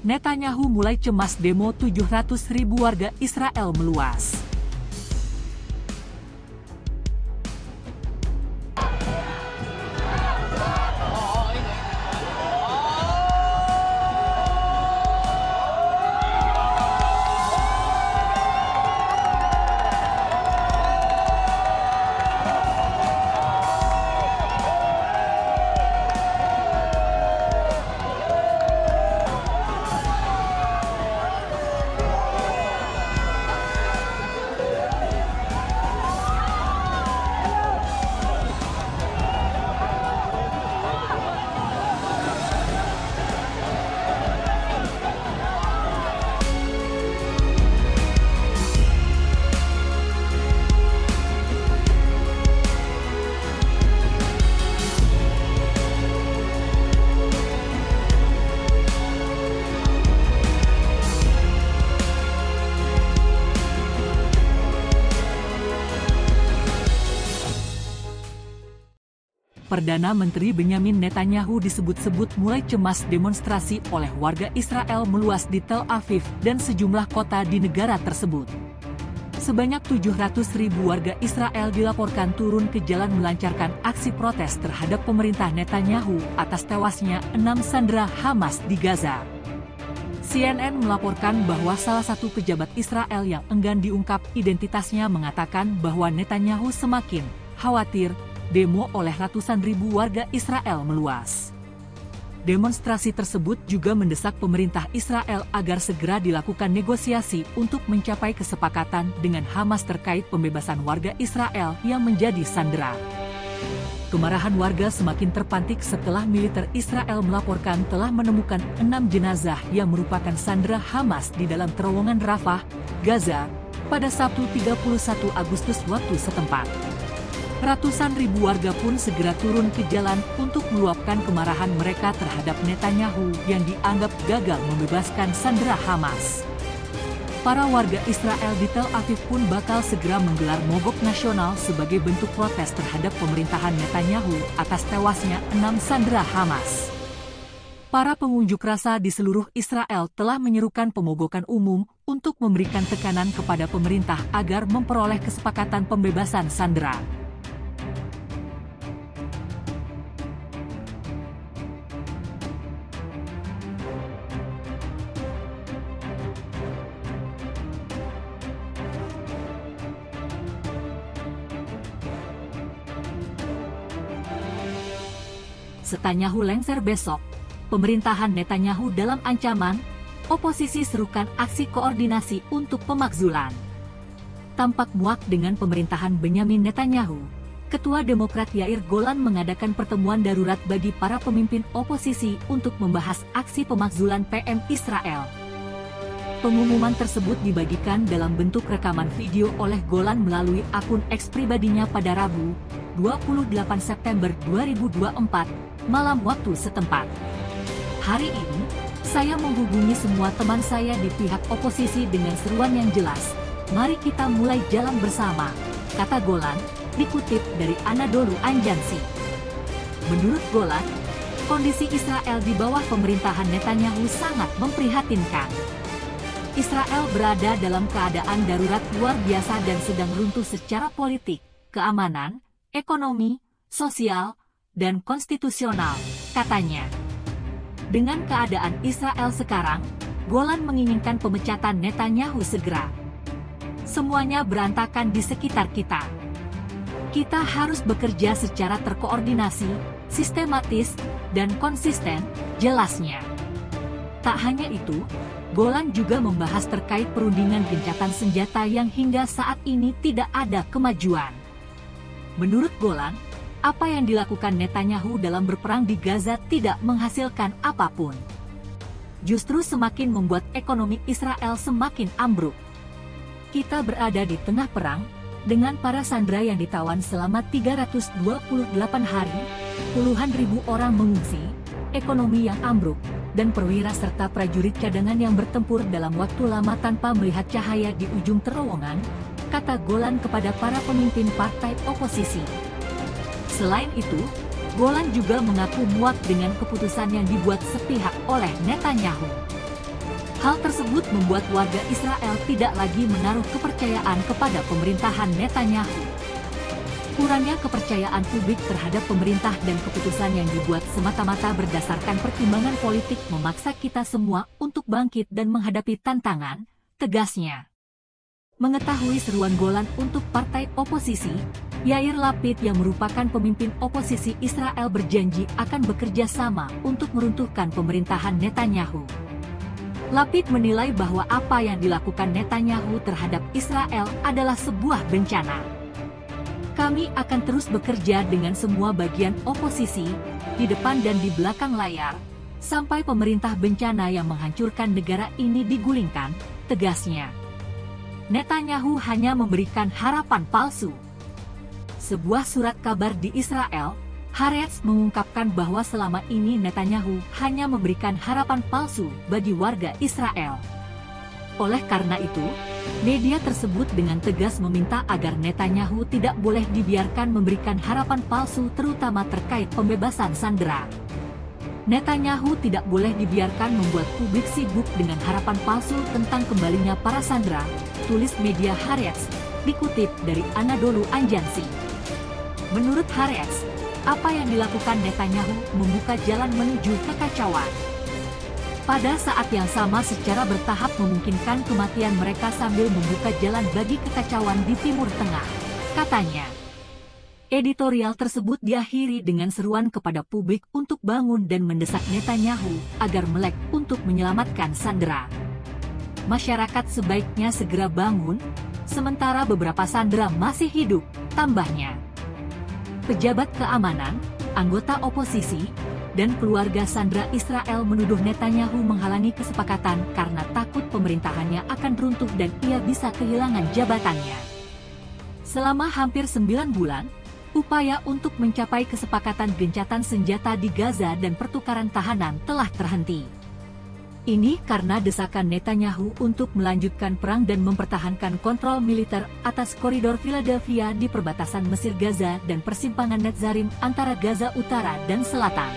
Netanyahu mulai cemas demo 700.000 warga Israel meluas. Perdana Menteri Benyamin Netanyahu disebut-sebut mulai cemas demonstrasi oleh warga Israel meluas di Tel Aviv dan sejumlah kota di negara tersebut. Sebanyak 700.000 warga Israel dilaporkan turun ke jalan melancarkan aksi protes terhadap pemerintah Netanyahu atas tewasnya 6 sandera Hamas di Gaza. CNN melaporkan bahwa salah satu pejabat Israel yang enggan diungkap identitasnya mengatakan bahwa Netanyahu semakin khawatir demo oleh ratusan ribu warga Israel meluas. Demonstrasi tersebut juga mendesak pemerintah Israel agar segera dilakukan negosiasi untuk mencapai kesepakatan dengan Hamas terkait pembebasan warga Israel yang menjadi sandera. Kemarahan warga semakin terpantik setelah militer Israel melaporkan telah menemukan 6 jenazah yang merupakan sandera Hamas di dalam terowongan Rafah, Gaza, pada Sabtu 31 Agustus waktu setempat. Ratusan ribu warga pun segera turun ke jalan untuk meluapkan kemarahan mereka terhadap Netanyahu yang dianggap gagal membebaskan sandera Hamas. Para warga Israel di Tel Aviv pun bakal segera menggelar mogok nasional sebagai bentuk protes terhadap pemerintahan Netanyahu atas tewasnya 6 sandera Hamas. Para pengunjuk rasa di seluruh Israel telah menyerukan pemogokan umum untuk memberikan tekanan kepada pemerintah agar memperoleh kesepakatan pembebasan sandera. Netanyahu lengser besok, pemerintahan Netanyahu dalam ancaman, oposisi serukan aksi koordinasi untuk pemakzulan. Tampak muak dengan pemerintahan Benyamin Netanyahu, Ketua Demokrat Yair Golan mengadakan pertemuan darurat bagi para pemimpin oposisi untuk membahas aksi pemakzulan PM Israel. Pengumuman tersebut dibagikan dalam bentuk rekaman video oleh Golan melalui akun X pribadinya pada Rabu, 28 September 2024, malam waktu setempat. Hari ini, saya menghubungi semua teman saya di pihak oposisi dengan seruan yang jelas. Mari kita mulai jalan bersama, kata Golan, dikutip dari Anadolu Ajansi. Menurut Golan, kondisi Israel di bawah pemerintahan Netanyahu sangat memprihatinkan. Israel berada dalam keadaan darurat luar biasa dan sedang runtuh secara politik, keamanan, ekonomi, sosial, dan konstitusional, katanya. Dengan keadaan Israel sekarang, Golan menginginkan pemecatan Netanyahu segera. Semuanya berantakan di sekitar kita. Kita harus bekerja secara terkoordinasi, sistematis, dan konsisten, jelasnya. Tak hanya itu, Golan juga membahas terkait perundingan gencatan senjata yang hingga saat ini tidak ada kemajuan. Menurut Golan, apa yang dilakukan Netanyahu dalam berperang di Gaza tidak menghasilkan apapun. Justru semakin membuat ekonomi Israel semakin ambruk. Kita berada di tengah perang, dengan para sandera yang ditawan selama 328 hari, puluhan ribu orang mengungsi, ekonomi yang ambruk, dan perwira serta prajurit cadangan yang bertempur dalam waktu lama tanpa melihat cahaya di ujung terowongan, kata Golan kepada para pemimpin partai oposisi. Selain itu, Golan juga mengaku muak dengan keputusan yang dibuat sepihak oleh Netanyahu. Hal tersebut membuat warga Israel tidak lagi menaruh kepercayaan kepada pemerintahan Netanyahu. Kurangnya kepercayaan publik terhadap pemerintah dan keputusan yang dibuat semata-mata berdasarkan pertimbangan politik memaksa kita semua untuk bangkit dan menghadapi tantangan, tegasnya. Mengetahui seruan Golan untuk partai oposisi, Yair Lapid yang merupakan pemimpin oposisi Israel berjanji akan bekerja sama untuk meruntuhkan pemerintahan Netanyahu. Lapid menilai bahwa apa yang dilakukan Netanyahu terhadap Israel adalah sebuah bencana. Kami akan terus bekerja dengan semua bagian oposisi, di depan dan di belakang layar, sampai pemerintah bencana yang menghancurkan negara ini digulingkan, tegasnya. Netanyahu hanya memberikan harapan palsu. Sebuah surat kabar di Israel, Haaretz mengungkapkan bahwa selama ini Netanyahu hanya memberikan harapan palsu bagi warga Israel. Oleh karena itu, media tersebut dengan tegas meminta agar Netanyahu tidak boleh dibiarkan memberikan harapan palsu terutama terkait pembebasan sandera. Netanyahu tidak boleh dibiarkan membuat publik sibuk dengan harapan palsu tentang kembalinya para sandera, tulis media Haaretz, dikutip dari Anadolu Ajansi. Menurut Haaretz, apa yang dilakukan Netanyahu membuka jalan menuju kekacauan. Pada saat yang sama secara bertahap memungkinkan kematian mereka sambil membuka jalan bagi kekacauan di Timur Tengah, katanya. Editorial tersebut diakhiri dengan seruan kepada publik untuk bangun dan mendesak Netanyahu agar melek untuk menyelamatkan sandera. Masyarakat sebaiknya segera bangun, sementara beberapa sandera masih hidup, tambahnya. Pejabat keamanan, anggota oposisi, dan keluarga sandera Israel menuduh Netanyahu menghalangi kesepakatan karena takut pemerintahannya akan runtuh dan ia bisa kehilangan jabatannya. Selama hampir 9 bulan, upaya untuk mencapai kesepakatan gencatan senjata di Gaza dan pertukaran tahanan telah terhenti. Ini karena desakan Netanyahu untuk melanjutkan perang dan mempertahankan kontrol militer atas koridor Philadelphia di perbatasan Mesir Gaza dan persimpangan Netzarim antara Gaza Utara dan Selatan.